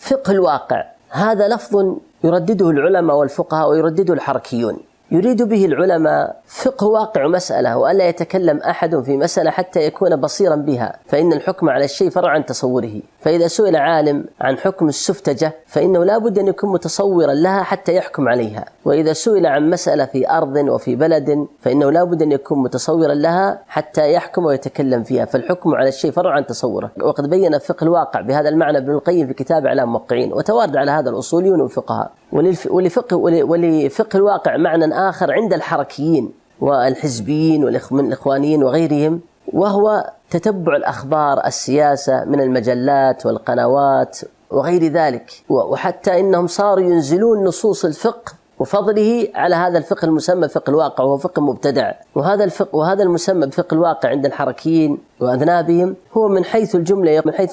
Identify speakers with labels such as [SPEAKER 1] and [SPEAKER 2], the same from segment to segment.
[SPEAKER 1] فقه الواقع هذا لفظ يردده العلماء والفقهاء ويردده الحركيون. يريد به العلماء فقه واقع مسألة، وألا يتكلم أحد في مسألة حتى يكون بصيرا بها، فإن الحكم على الشيء فرع عن تصوره. فإذا سئل عالم عن حكم السفتجة فإنه لا بد أن يكون متصورا لها حتى يحكم عليها، وإذا سئل عن مسألة في أرض وفي بلد فإنه لا بد أن يكون متصورا لها حتى يحكم ويتكلم فيها، فالحكم على الشيء فرع عن تصوره. وقد بين فقه الواقع بهذا المعنى ابن القيم في كتاب إعلام الموقعين، وتوارد على هذا الأصوليون والفقهاء. ولفقه الواقع معنى آخر عند الحركيين والحزبيين والإخوانيين وغيرهم، وهو تتبع الأخبار السياسة من المجلات والقنوات وغير ذلك، وحتى إنهم صاروا ينزلون نصوص الفقه وفضله على هذا الفقه المسمى فقه الواقع، وهو فقه مبتدع. وهذا المسمى بفقه الواقع عند الحركيين وأذنابهم هو من حيث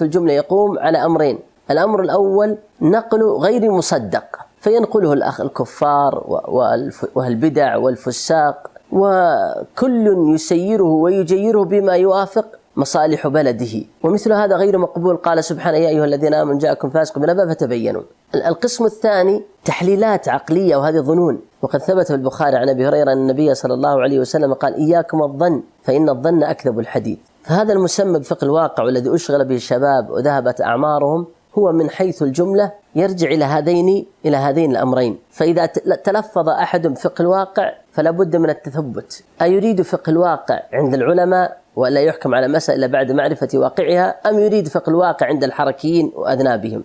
[SPEAKER 1] الجملة يقوم على أمرين. الأمر الأول نقل غير مصدق، فينقله الكفار والبدع والفساق، وكل يسيره ويجيره بما يوافق مصالح بلده، ومثل هذا غير مقبول. قال سبحانه: يا أيها الذين آمنوا جاءكم فاسق بنبأ فتبينوا. القسم الثاني تحليلات عقلية وهذه ظنون، وقد ثبت في البخاري عن أبي هريرة أن النبي صلى الله عليه وسلم قال: إياكم الظن فإن الظن أكذب الحديث. فهذا المسمى بفقه الواقع والذي أشغل به الشباب وذهبت أعمارهم هو من حيث الجملة يرجع إلى هذين الأمرين. فإذا تلفظ أحد بفقه الواقع فلا بد من التثبت، أيريد فقه الواقع عند العلماء ولا يحكم على مسألة بعد معرفة واقعها، أم يريد فقه الواقع عند الحركيين وأذنابهم؟